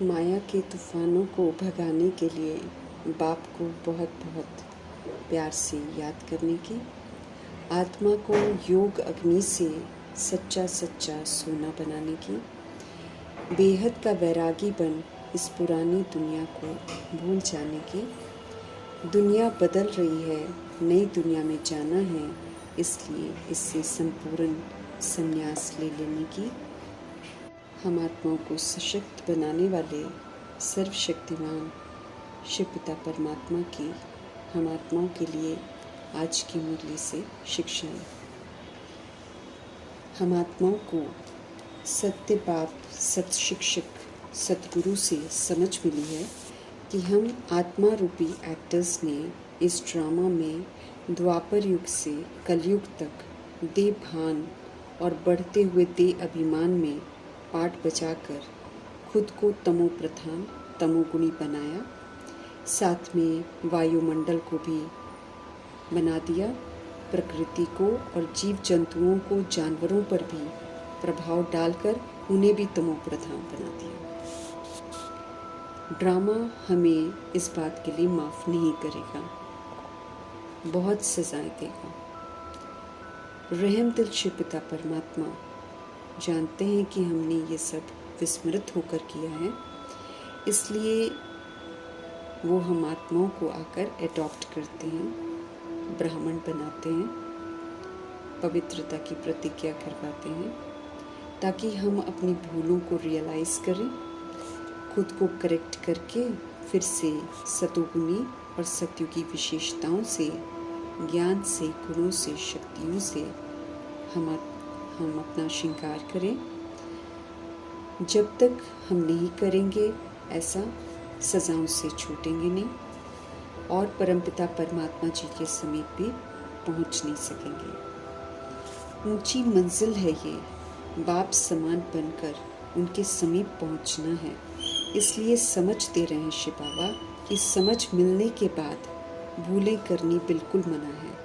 माया के तूफानों को भगाने के लिए बाप को बहुत बहुत प्यार से याद करने की, आत्मा को योग अग्नि से सच्चा सच्चा सोना बनाने की, बेहद का वैरागी बन इस पुरानी दुनिया को भूल जाने की। दुनिया बदल रही है, नई दुनिया में जाना है, इसलिए इससे संपूर्ण संन्यास ले लेने की। हम आत्माओं को सशक्त बनाने वाले सर्वशक्तिमान शिव पिता परमात्मा की हम आत्माओं के लिए आज की मुरली से शिक्षाएं। हम आत्माओं को सत्य बाप, सत शिक्षक, सतगुरु से समझ मिली है कि हम आत्मा रूपी एक्टर्स ने इस ड्रामा में द्वापर युग से कलयुग तक देह भान और बढ़ते हुए देह अभिमान में पाठ बजाकर खुद को तमो प्रधान तमोगुणी बनाया, साथ में वायुमंडल को भी बना दिया, प्रकृति को और जीव जंतुओं को, जानवरों पर भी प्रभाव डालकर उन्हें भी तमो प्रधान बना दिया। ड्रामा हमें इस बात के लिए माफ़ नहीं करेगा, बहुत सजाएं देगा। रहम दिल शिव पिता परमात्मा जानते हैं कि हमने ये सब विस्मृत होकर किया है, इसलिए वो हम आत्माओं को आकर एडॉप्ट करते हैं, ब्राह्मण बनाते हैं, पवित्रता की प्रतिज्ञा करवाते हैं, ताकि हम अपनी भूलों को रियलाइज़ करें, खुद को करेक्ट करके फिर से सतोगुणी और सत्युगी विशेषताओं से, ज्ञान से, गुणों से, शक्तियों से हम अपना श्रृंगार करें। जब तक हम नहीं करेंगे ऐसा, सजाओं से छूटेंगे नहीं और परमपिता परमात्मा जी के समीप भी पहुंच नहीं सकेंगे। ऊंची मंजिल है ये, बाप समान बनकर उनके समीप पहुंचना है। इसलिए समझ दे रहे हैं शिव बाबा कि समझ मिलने के बाद भूलें करनी बिल्कुल मना है।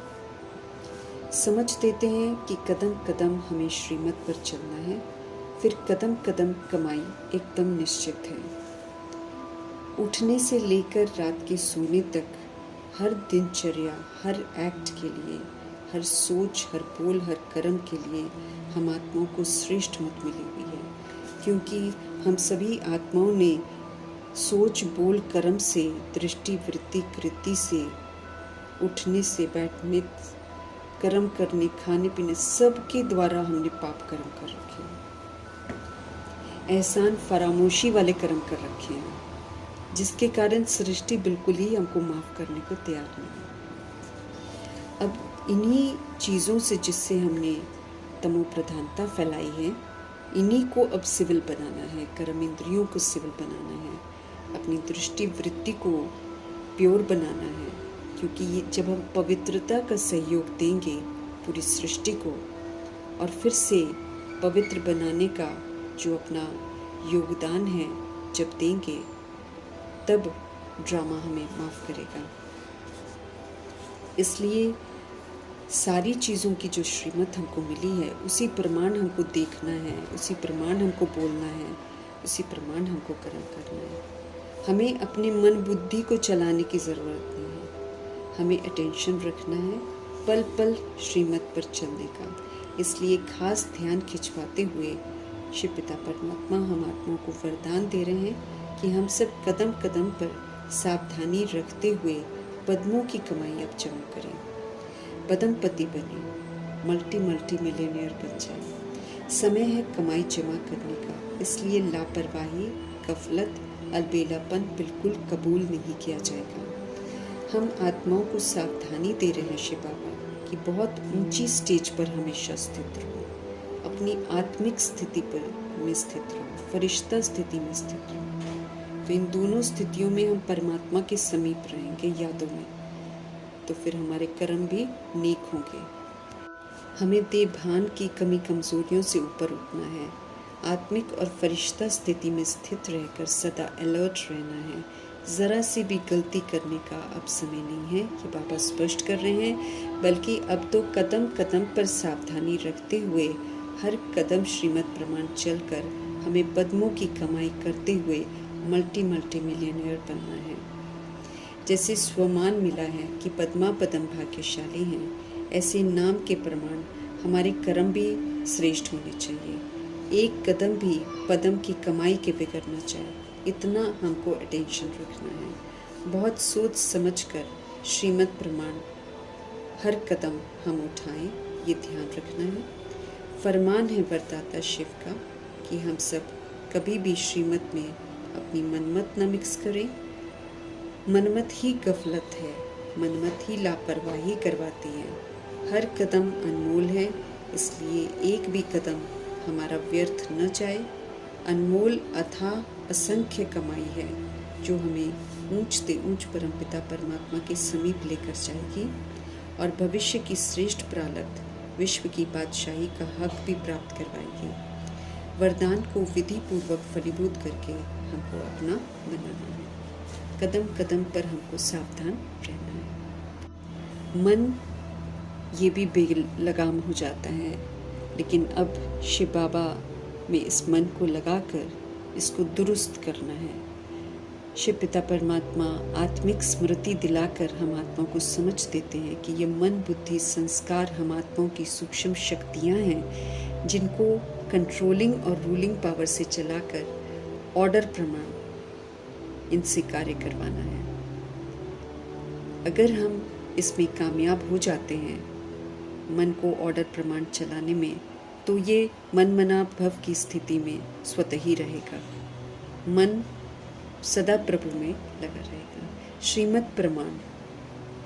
समझ देते हैं कि कदम कदम हमें श्रीमत पर चलना है, फिर कदम कदम कमाई एकदम निश्चित है। उठने से लेकर रात के सोने तक हर दिनचर्या, हर एक्ट के लिए, हर सोच, हर बोल, हर कर्म के लिए हम आत्माओं को श्रेष्ठ मत मिली हुई है, क्योंकि हम सभी आत्माओं ने सोच, बोल, कर्म से, दृष्टि, वृत्ति, कृति से, उठने से, बैठने, कर्म करने, खाने पीने, सबके द्वारा हमने पाप कर्म कर रखे हैं, एहसान फरामोशी वाले कर्म कर रखे हैं, जिसके कारण सृष्टि बिल्कुल ही हमको माफ़ करने को तैयार नहीं है। अब इन्हीं चीज़ों से जिससे हमने तमो प्रधानता फैलाई है, इन्हीं को अब सिविल बनाना है, कर्म इंद्रियों को सिविल बनाना है, अपनी दृष्टि वृत्ति को प्योर बनाना है, क्योंकि ये जब हम पवित्रता का सहयोग देंगे पूरी सृष्टि को और फिर से पवित्र बनाने का जो अपना योगदान है जब देंगे, तब ड्रामा हमें माफ़ करेगा। इसलिए सारी चीज़ों की जो श्रीमत हमको मिली है, उसी प्रमाण हमको देखना है, उसी प्रमाण हमको बोलना है, उसी प्रमाण हमको कर्म करना है। हमें अपने मन बुद्धि को चलाने की ज़रूरत नहीं है, हमें अटेंशन रखना है पल पल श्रीमत पर चलने का। इसलिए खास ध्यान खिंचवाते हुए शिव पिता परमात्मा हम आत्माओं को वरदान दे रहे हैं कि हम सब कदम कदम पर सावधानी रखते हुए पद्मों की कमाई अब जमा करें, पद्मपति बने, मल्टी मिलियनियर बन जाए। समय है कमाई जमा करने का, इसलिए लापरवाही, गफलत, अलबेलापन बिल्कुल कबूल नहीं किया जाएगा। हम आत्माओं को सावधानी दे रहे हैं शिव बाबा कि बहुत ऊंची स्टेज पर हमेशा स्थित रहो, अपनी आत्मिक स्थिति पर में स्थित रहो, फरिश्ता स्थिति में स्थित रहो। तो इन दोनों स्थितियों में हम परमात्मा के समीप रहेंगे यादों में, तो फिर हमारे कर्म भी नेक होंगे। हमें देह भान की कमी कमजोरियों से ऊपर उठना है, आत्मिक और फरिश्ता स्थिति में स्थित रहकर सदा अलर्ट रहना है। ज़रा सी भी गलती करने का अब समय नहीं है, ये बाबा स्पष्ट कर रहे हैं, बल्कि अब तो कदम कदम पर सावधानी रखते हुए हर कदम श्रीमत प्रमाण चलकर हमें पद्मों की कमाई करते हुए मल्टी मिलियनेयर बनना है। जैसे स्वमान मिला है कि पद्मा पदम भाग्यशाली हैं, ऐसे नाम के प्रमाण हमारे कर्म भी श्रेष्ठ होने चाहिए। एक कदम भी पदम की कमाई के बिगड़ना चाहिए, इतना हमको अटेंशन रखना है। बहुत सोच समझकर श्रीमत प्रमाण हर कदम हम उठाएं, ये ध्यान रखना है। फरमान है वरदाता शिव का कि हम सब कभी भी श्रीमत में अपनी मनमत न मिक्स करें। मनमत ही गफलत है, मनमत ही लापरवाही करवाती है। हर कदम अनमोल है, इसलिए एक भी कदम हमारा व्यर्थ न जाए। अनमोल अथाह असंख्य कमाई है जो हमें ऊंचते ऊंच परमपिता परमात्मा के समीप लेकर जाएगी और भविष्य की श्रेष्ठ प्रारब्ध विश्व की बादशाही का हक भी प्राप्त करवाएगी। वरदान को विधि पूर्वक फलीभूत करके हमको अपना बनाना है। कदम कदम पर हमको सावधान रहना है। मन ये भी बेलगाम हो जाता है, लेकिन अब शिव बाबा में इस मन को लगाकर इसको दुरुस्त करना है। शिव पिता परमात्मा आत्मिक स्मृति दिलाकर हम आत्मा को समझ देते हैं कि ये मन बुद्धि संस्कार हम आत्माओं की सूक्ष्म शक्तियाँ हैं जिनको कंट्रोलिंग और रूलिंग पावर से चलाकर ऑर्डर प्रमाण इनसे कार्य करवाना है। अगर हम इसमें कामयाब हो जाते हैं मन को ऑर्डर प्रमाण चलाने में, तो ये मन मना भव की स्थिति में स्वतः ही रहेगा। मन सदा प्रभु में लगा रहेगा। श्रीमत प्रमाण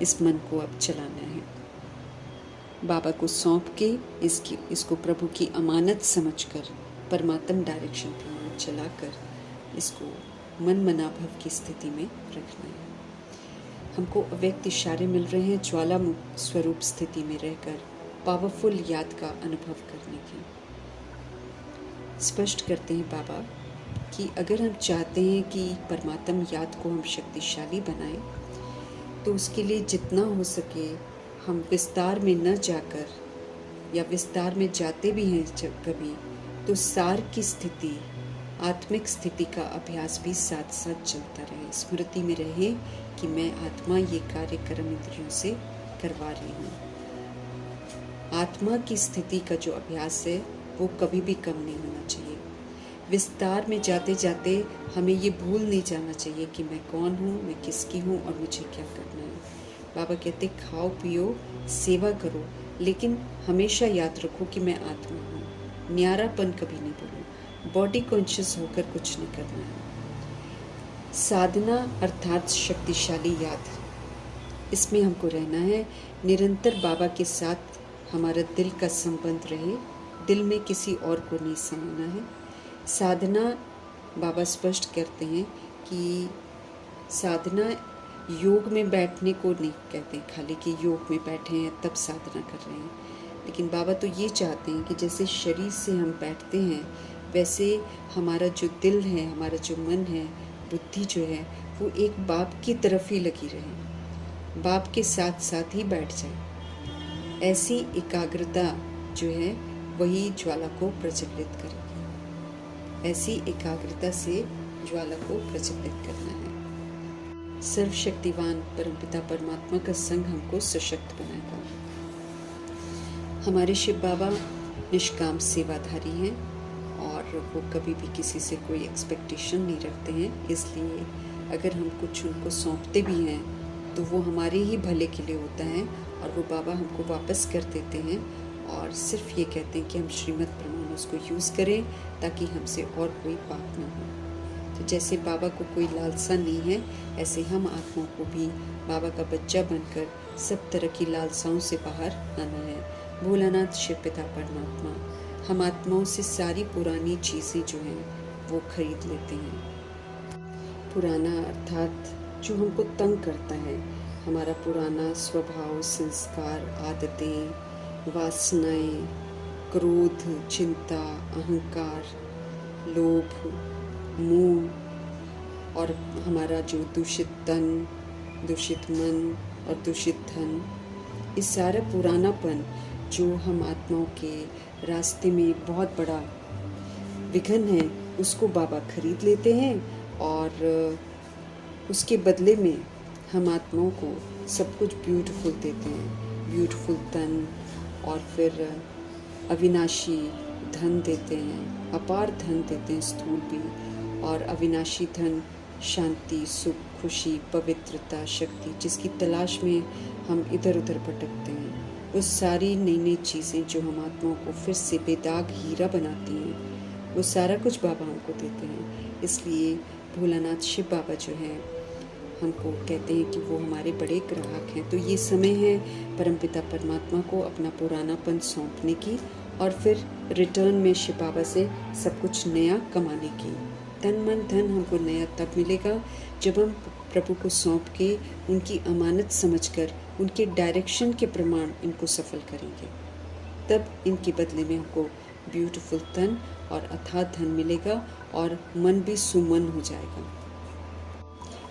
इस मन को अब चलाना है। बाबा को सौंप के इसको प्रभु की अमानत समझकर परमात्म डायरेक्शन प्रमाण चलाकर इसको मन मना भव की स्थिति में रखना है। हमको अव्यक्त इशारे मिल रहे हैं ज्वाला स्वरूप स्थिति में रहकर पावरफुल याद का अनुभव करने की। स्पष्ट करते हैं बाबा कि अगर हम चाहते हैं कि परमात्म याद को हम शक्तिशाली बनाएं, तो उसके लिए जितना हो सके हम विस्तार में न जाकर, या विस्तार में जाते भी हैं जब कभी, तो सार की स्थिति आत्मिक स्थिति का अभ्यास भी साथ साथ चलता रहे। स्मृति में रहे कि मैं आत्मा ये कार्य कर्म इंद्रियों से करवा रही हूँ। आत्मा की स्थिति का जो अभ्यास है वो कभी भी कम नहीं होना चाहिए। विस्तार में जाते जाते हमें ये भूल नहीं जाना चाहिए कि मैं कौन हूँ, मैं किसकी हूँ और मुझे क्या करना है। बाबा कहते खाओ पियो सेवा करो, लेकिन हमेशा याद रखो कि मैं आत्मा हूँ। न्यारापन कभी नहीं बोलो, बॉडी कॉन्शियस होकर कुछ नहीं करना है। साधना अर्थात शक्तिशाली याद, इसमें हमको रहना है। निरंतर बाबा के साथ हमारा दिल का संबंध रहे, दिल में किसी और को नहीं समाना है। साधना बाबा स्पष्ट करते हैं कि साधना योग में बैठने को नहीं कहते खाली कि योग में बैठे हैं तब साधना कर रहे हैं, लेकिन बाबा तो ये चाहते हैं कि जैसे शरीर से हम बैठते हैं वैसे हमारा जो दिल है, हमारा जो मन है, बुद्धि जो है, वो एक बाप की तरफ ही लगी रहे, बाप के साथ साथ ही बैठ जाए। ऐसी एकाग्रता जो है वही ज्वाला को प्रज्वलित करेगी। ऐसी एकाग्रता से ज्वाला को प्रज्वलित करना है। सर्वशक्तिवान परमपिता परमात्मा का संग हमको सशक्त बनाएगा। हमारे शिव बाबा निष्काम सेवाधारी हैं और वो कभी भी किसी से कोई एक्सपेक्टेशन नहीं रखते हैं, इसलिए अगर हम कुछ उनको सौंपते भी हैं तो वो हमारे ही भले के लिए होता है और वो बाबा हमको वापस कर देते हैं और सिर्फ ये कहते हैं कि हम श्रीमत प्रमाण उसको यूज़ करें ताकि हमसे और कोई पाप ना हो। तो जैसे बाबा को कोई लालसा नहीं है, ऐसे हम आत्माओं को भी बाबा का बच्चा बनकर सब तरह की लालसाओं से बाहर आना है। भोलानाथ शिव पिता परमात्मा हम आत्माओं से सारी पुरानी चीज़ें जो हैं वो खरीद लेते हैं। पुराना अर्थात जो हमको तंग करता है, हमारा पुराना स्वभाव, संस्कार, आदतें, वासनाएं, क्रोध, चिंता, अहंकार, लोभ, मोह और हमारा जो दूषित तन, दूषित मन और दूषित धन, इस सारा पुरानापन जो हम आत्माओं के रास्ते में बहुत बड़ा विघ्न है, उसको बाबा खरीद लेते हैं और उसके बदले में हम आत्माओं को सब कुछ ब्यूटीफुल देते हैं, ब्यूटीफुल तन, और फिर अविनाशी धन देते हैं, अपार धन देते हैं, स्थूल भी और अविनाशी धन, शांति, सुख, खुशी, पवित्रता, शक्ति, जिसकी तलाश में हम इधर उधर भटकते हैं। वो सारी नई नई चीज़ें जो हम आत्माओं को फिर से बेदाग हीरा बनाती हैं, वो सारा कुछ बाबा हमको देते हैं। इसलिए भोलानाथ शिव बाबा जो हैं हमको कहते हैं कि वो हमारे बड़े ग्राहक हैं। तो ये समय है परमपिता परमात्मा को अपना पुरानापन सौंपने की और फिर रिटर्न में शिव बाबा से सब कुछ नया कमाने की। तन मन धन हमको नया तब मिलेगा जब हम प्रभु को सौंप के उनकी अमानत समझकर उनके डायरेक्शन के प्रमाण इनको सफल करेंगे। तब इनके बदले में हमको ब्यूटीफुल तन और अथाह धन मिलेगा और मन भी सुमन हो जाएगा।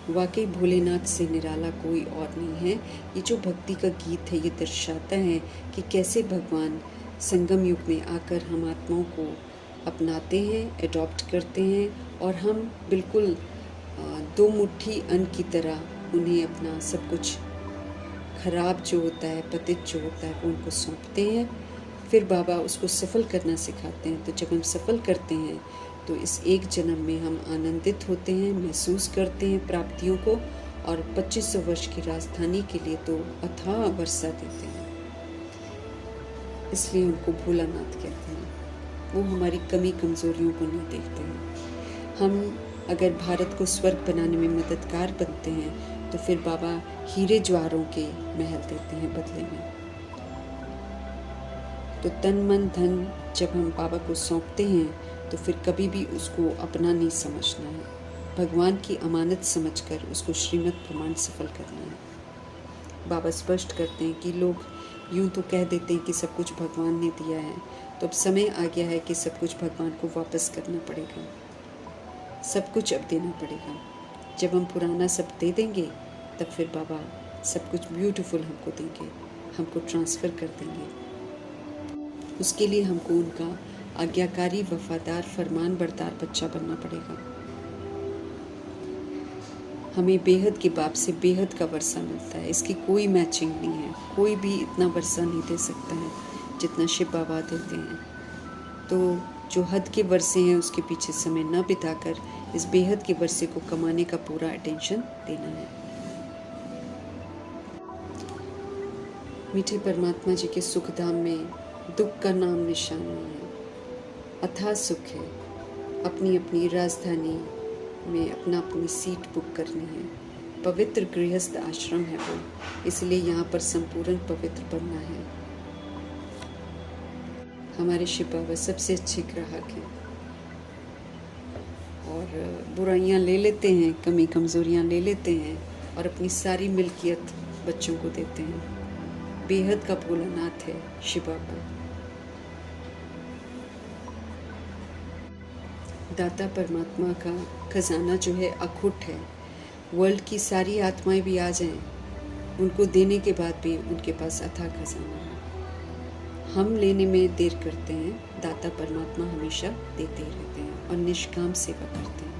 वाकई भोलेनाथ से निराला कोई और नहीं है। ये जो भक्ति का गीत है ये दर्शाता है कि कैसे भगवान संगम युग में आकर हम आत्माओं को अपनाते हैं, एडॉप्ट करते हैं और हम बिल्कुल दो मुट्ठी अन्न की तरह उन्हें अपना सब कुछ खराब जो होता है, पतित जो होता है, वो उनको सौंपते हैं। फिर बाबा उसको सफल करना सिखाते हैं। तो जब हम सफल करते हैं तो इस एक जन्म में हम आनंदित होते हैं, महसूस करते हैं प्राप्तियों को, और 2500 वर्ष की राजधानी के लिए तो अथाह वर्षा देते हैं। इसलिए उनको भोलानाथ कहते हैं। वो हमारी कमी कमज़ोरियों को नहीं देखते हैं। हम अगर भारत को स्वर्ग बनाने में मददगार बनते हैं तो फिर बाबा हीरे ज्वारों के महल देते हैं बदले में। तो तन मन धन जब हम बाबा को सौंपते हैं तो फिर कभी भी उसको अपना नहीं समझना है, भगवान की अमानत समझकर उसको श्रीमत प्रमाण सफल करना है। बाबा स्पष्ट करते हैं कि लोग यूं तो कह देते हैं कि सब कुछ भगवान ने दिया है, तो अब समय आ गया है कि सब कुछ भगवान को वापस करना पड़ेगा, सब कुछ अब देना पड़ेगा। जब हम पुराना सब दे देंगे तब फिर बाबा सब कुछ ब्यूटीफुल हमको देंगे, हमको ट्रांसफ़र कर देंगे। उसके लिए हमको उनका आज्ञाकारी, वफादार, फरमान बरदार बच्चा बनना पड़ेगा। हमें बेहद के बाप से बेहद का वर्षा मिलता है, इसकी कोई मैचिंग नहीं है। कोई भी इतना वर्षा नहीं दे सकता है जितना शिव बाबा देते हैं। तो जो हद के वर्षे हैं उसके पीछे समय न बिताकर इस बेहद के वर्षे को कमाने का पूरा अटेंशन देना है। मीठे परमात्मा जी के सुखधाम में दुख का नाम निशान नहीं है, अथाह सुख है। अपनी अपनी राजधानी में अपनी सीट बुक करनी है। पवित्र गृहस्थ आश्रम है वो, इसलिए यहाँ पर संपूर्ण पवित्र बनना है। हमारे शिव बाबा सबसे अच्छे ग्राहक हैं और बुराइयाँ ले लेते हैं, कमी कमज़ोरियाँ ले लेते हैं और अपनी सारी मिल्कियत बच्चों को देते हैं। बेहद का भोलानाथ है शिव बाबा। दाता परमात्मा का खजाना जो है अखुट है। वर्ल्ड की सारी आत्माएं भी आ जाएं, उनको देने के बाद भी उनके पास अथाह खजाना है। हम लेने में देर करते हैं, दाता परमात्मा हमेशा देते ही रहते हैं और निष्काम सेवा करते हैं।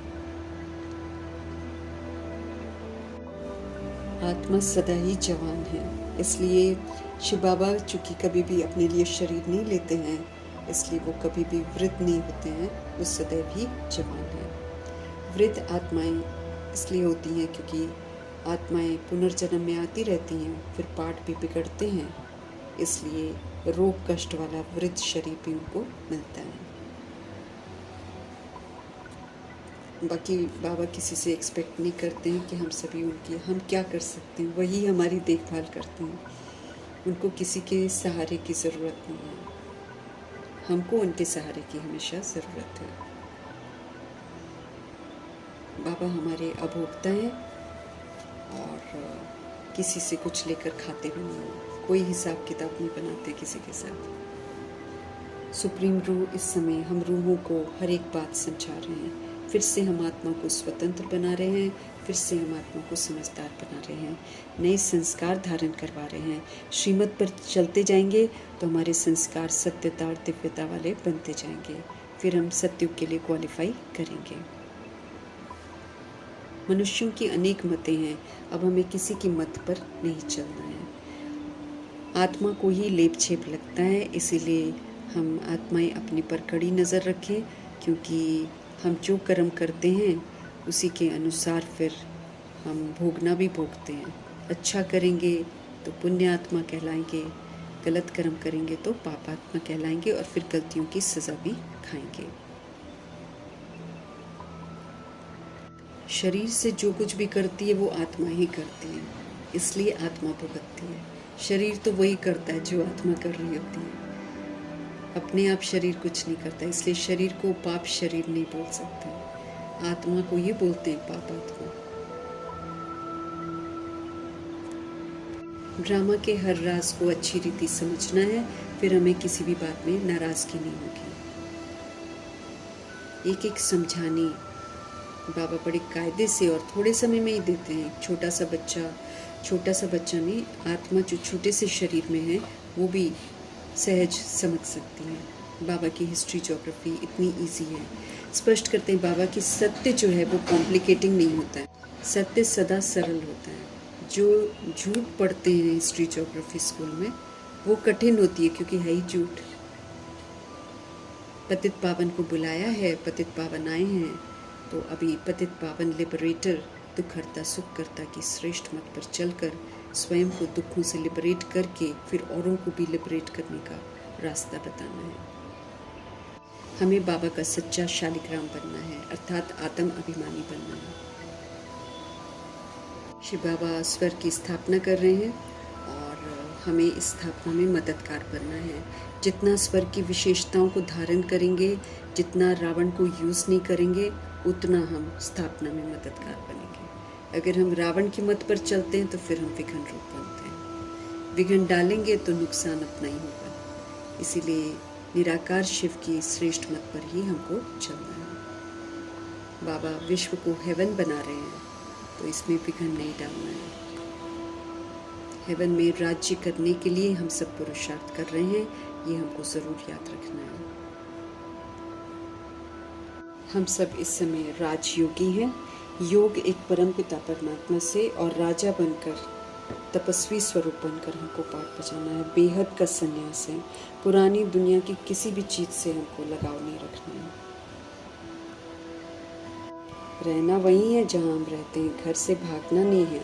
आत्मा सदा ही जवान है, इसलिए शिव बाबा चूँकि कभी भी अपने लिए शरीर नहीं लेते हैं, इसलिए वो कभी भी वृद्ध नहीं होते हैं, वो सदैव ही जवान हैं। वृद्ध आत्माएं इसलिए होती हैं क्योंकि आत्माएं पुनर्जन्म में आती रहती हैं, फिर पाठ भी बिगड़ते हैं, इसलिए रोग कष्ट वाला वृद्ध शरीर भी उनको मिलता है। बाकी बाबा किसी से एक्सपेक्ट नहीं करते हैं कि हम सभी उनकी, हम क्या कर सकते हैं, वही हमारी देखभाल करते हैं। उनको किसी के सहारे की ज़रूरत नहीं है, हमको उनके सहारे की हमेशा ज़रूरत है। बाबा हमारे अभोक्ता हैं और किसी से कुछ लेकर खाते भी नहीं, कोई हिसाब किताब नहीं बनाते किसी के साथ। सुप्रीम रूह इस समय हम रूहों को हर एक बात समझा रहे हैं। फिर से हम आत्मा को स्वतंत्र बना रहे हैं, फिर से हम आत्मा को समझदार बना रहे हैं, नए संस्कार धारण करवा रहे हैं। श्रीमत पर चलते जाएंगे तो हमारे संस्कार सत्यता और दिव्यता वाले बनते जाएंगे, फिर हम सत्युग के लिए क्वालिफाई करेंगे। मनुष्यों की अनेक मतें हैं, अब हमें किसी की मत पर नहीं चलना है। आत्मा को ही लेप छेप लगता है, इसीलिए हम आत्माएं अपने पर कड़ी नज़र रखें, क्योंकि हम जो कर्म करते हैं उसी के अनुसार फिर हम भोगना भी भोगते हैं। अच्छा करेंगे तो पुण्य आत्मा कहलाएंगे, गलत कर्म करेंगे तो पाप आत्मा कहलाएंगे और फिर गलतियों की सज़ा भी खाएंगे। शरीर से जो कुछ भी करती है वो आत्मा ही करती है, इसलिए आत्मा भुगतती है। शरीर तो वही करता है जो आत्मा कर रही होती है। अपने आप शरीर कुछ नहीं करता, इसलिए शरीर को पाप शरीर नहीं बोल सकते, आत्मा को ये बोलते हैं पाप आत्मा। ड्रामा के हर राज को अच्छी रीति समझना है, फिर हमें किसी भी बात में नाराज़गी नहीं होगी। एक एक समझाने बाबा बड़े कायदे से और थोड़े समय में ही देते हैं। छोटा सा बच्चा नहीं, आत्मा जो छोटे से शरीर में है वो भी सहज समझ सकती है। बाबा की हिस्ट्री ज्योग्राफी इतनी इजी है। स्पष्ट करते हैं बाबा कि सत्य जो है वो कॉम्प्लिकेटिंग नहीं होता है, सत्य सदा सरल होता है। जो झूठ पढ़ते हैं हिस्ट्री ज्योग्राफी स्कूल में वो कठिन होती है, क्योंकि है ही झूठ। पतित पावन को बुलाया है, पतित पावन आए हैं, तो अभी पतित पावन लिबरेटर दुखहर्ता सुख करता की श्रेष्ठ मत पर चलकर स्वयं को दुखों से लिबरेट करके फिर औरों को भी लिबरेट करने का रास्ता बताना है। हमें बाबा का सच्चा शालिग्राम बनना है, अर्थात आत्म अभिमानी बनना है। श्री बाबा स्वर की स्थापना कर रहे हैं और हमें इस स्थापना में मददगार बनना है। जितना स्वर की विशेषताओं को धारण करेंगे, जितना रावण को यूज़ नहीं करेंगे, उतना हम स्थापना में मददगार बनेंगे। अगर हम रावण की मत पर चलते हैं तो फिर हम विघ्न रूप बनते हैं। विघ्न डालेंगे तो नुकसान अपना ही होगा। इसीलिए निराकार शिव की श्रेष्ठ मत पर ही हमको चलना है। बाबा विश्व को हेवन बना रहे हैं, तो इसमें विघ्न नहीं डालना है। हेवन में राज्य करने के लिए हम सब पुरुषार्थ कर रहे हैं, ये हमको ज़रूर याद रखना है। हम सब इस समय राजयोगी हैं। योग एक परमपिता परमात्मा से और राजा बनकर, तपस्वी स्वरूप बनकर हमको पाठ बजाना है। बेहद का संन्यास है। पुरानी दुनिया की किसी भी चीज़ से हमको लगाव नहीं रखना है। रहना वही है जहाँ हम रहते हैं, घर से भागना नहीं है।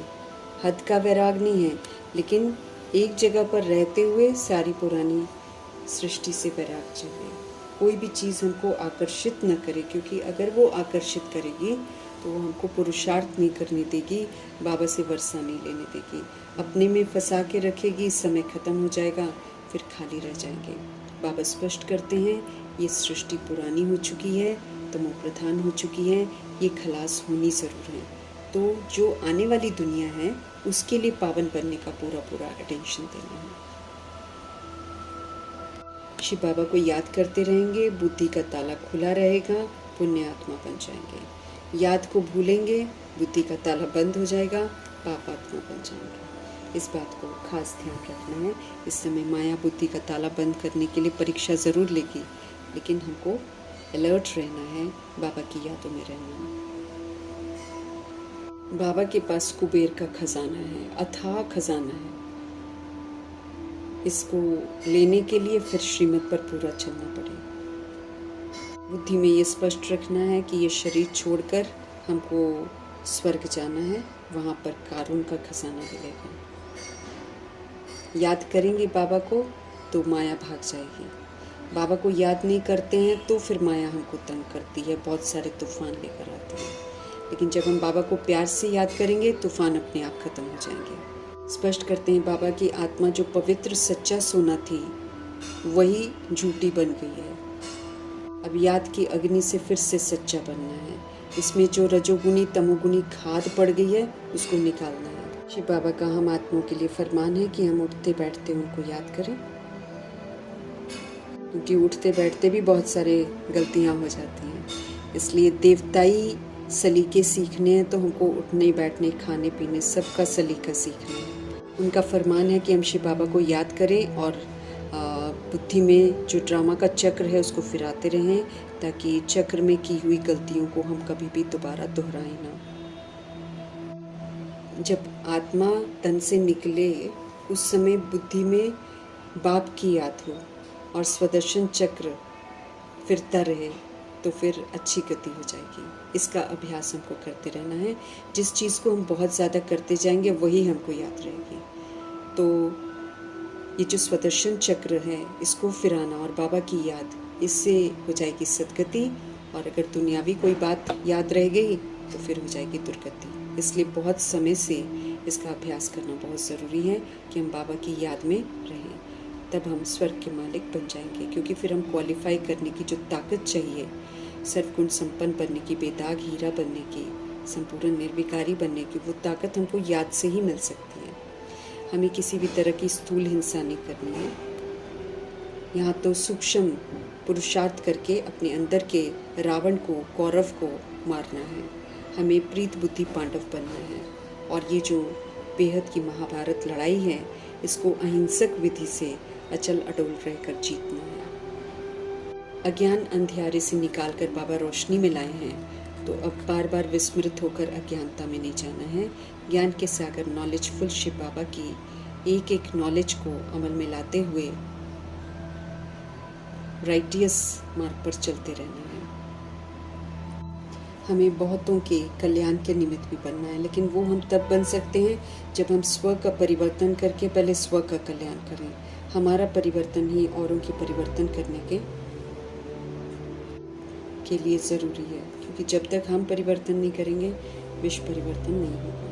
हद का वैराग नहीं है, लेकिन एक जगह पर रहते हुए सारी पुरानी सृष्टि से वैराग चाहिए। कोई भी चीज़ हमको आकर्षित न करे, क्योंकि अगर वो आकर्षित करेगी तो वो हमको पुरुषार्थ नहीं करने देगी, बाबा से वर्षा नहीं लेने देगी, अपने में फंसा के रखेगी। समय खत्म हो जाएगा, फिर खाली रह जाएंगे। बाबा स्पष्ट करते हैं ये सृष्टि पुरानी हो चुकी है, तमो प्रधान हो चुकी है, ये खलास होनी ज़रूर है। तो जो आने वाली दुनिया है उसके लिए पावन बनने का पूरा अटेंशन देना है। शिव बाबा को याद करते रहेंगे, बुद्धि का ताला खुला रहेगा, पुण्य आत्मा बन जाएंगे। याद को भूलेंगे, बुद्धि का ताला बंद हो जाएगा, पाप आत्मा बन जाएंगे। इस बात को खास ध्यान रखना है। इस समय माया बुद्धि का ताला बंद करने के लिए परीक्षा ज़रूर लेगी, लेकिन हमको अलर्ट रहना है, बाबा की यादों में रहना है। बाबा के पास कुबेर का खजाना है, अथाह खजाना है। इसको लेने के लिए फिर श्रीमत पर पूरा चलना पड़ेगा। बुद्धि में ये स्पष्ट रखना है कि ये शरीर छोड़कर हमको स्वर्ग जाना है, वहाँ पर कारुण का खजाना मिलेगा। याद करेंगे बाबा को तो माया भाग जाएगी। बाबा को याद नहीं करते हैं तो फिर माया हमको तंग करती है, बहुत सारे तूफान लेकर आती है। लेकिन जब हम बाबा को प्यार से याद करेंगे, तूफान अपने आप खत्म हो जाएंगे। स्पष्ट करते हैं बाबा की आत्मा जो पवित्र सच्चा सोना थी वही झूठी बन गई है। अब याद की अग्नि से फिर से सच्चा बनना है। इसमें जो रजोगुनी तमोगुनी खाद पड़ गई है उसको निकालना है। शिव बाबा का हम आत्माओं के लिए फरमान है कि हम उठते बैठते उनको याद करें, क्योंकि उठते बैठते भी बहुत सारे गलतियाँ हो जाती हैं। इसलिए देवताई सलीके सीखने हैं तो हमको उठने बैठने खाने पीने सबका सलीका सीखना है। उनका फरमान है कि हम शिव बाबा को याद करें और बुद्धि में जो ड्रामा का चक्र है उसको फिराते रहें, ताकि चक्र में की हुई गलतियों को हम कभी भी दोबारा दोहराएं ना। जब आत्मा तन से निकले उस समय बुद्धि में बाप की याद हो और स्वदर्शन चक्र फिरता रहे तो फिर अच्छी गति हो जाएगी। इसका अभ्यास हमको करते रहना है। जिस चीज़ को हम बहुत ज़्यादा करते जाएंगे वही हमको याद रहेगी। तो ये जो स्वदर्शन चक्र है इसको फिराना और बाबा की याद, इससे हो जाएगी सद्गति। और अगर दुनियावी कोई बात याद रह गई तो फिर हो जाएगी दुर्गति। इसलिए बहुत समय से इसका अभ्यास करना बहुत ज़रूरी है कि हम बाबा की याद में रहें, तब हम स्वर्ग के मालिक बन जाएंगे। क्योंकि फिर हम क्वालिफाई करने की जो ताकत चाहिए, सर्वगुण संपन्न बनने की, बेदाग हीरा बनने की, संपूर्ण निर्विकारी बनने की, वो ताकत हमको याद से ही मिल सकती है। हमें किसी भी तरह की स्थूल हिंसा नहीं करनी है। यहाँ तो सूक्ष्म पुरुषार्थ करके अपने अंदर के रावण को, कौरव को मारना है। हमें प्रीत बुद्धि पांडव बनना है। और ये जो बेहद की महाभारत लड़ाई है, इसको अहिंसक विधि से अचल अडोल रहकर जीतना है। अज्ञान अंधियारे से निकालकर बाबा रोशनी में लाए हैं, तो अब बार बार विस्मृत होकर अज्ञानता में नहीं जाना है। ज्ञान के सागर नॉलेजफुल शिव बाबा की एक एक नॉलेज को अमल में लाते हुए राइटियस मार्ग पर चलते रहना है। हमें बहुतों के कल्याण के निमित्त भी बनना है, लेकिन वो हम तब बन सकते हैं जब हम स्व का परिवर्तन करके पहले स्व का कल्याण करें। हमारा परिवर्तन ही औरों की परिवर्तन करने के लिए ज़रूरी है। क्योंकि जब तक हम परिवर्तन नहीं करेंगे विश्व परिवर्तन नहीं होगा।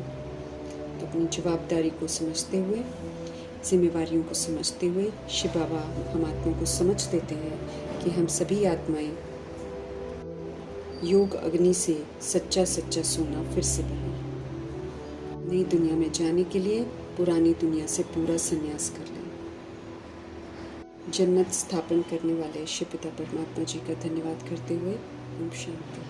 तो अपनी जवाबदारी को समझते हुए, जिम्मेवारियों को समझते हुए, शिव बाबा हम आत्मा को समझ देते हैं कि हम सभी आत्माएं योग अग्नि से सच्चा सच्चा सोना फिर से बने। नई दुनिया में जाने के लिए पुरानी दुनिया से पूरा संन्यास कर लें। जन्नत स्थापन करने वाले शिव पिता परमात्मा जी का धन्यवाद करते हुए ओम शांति।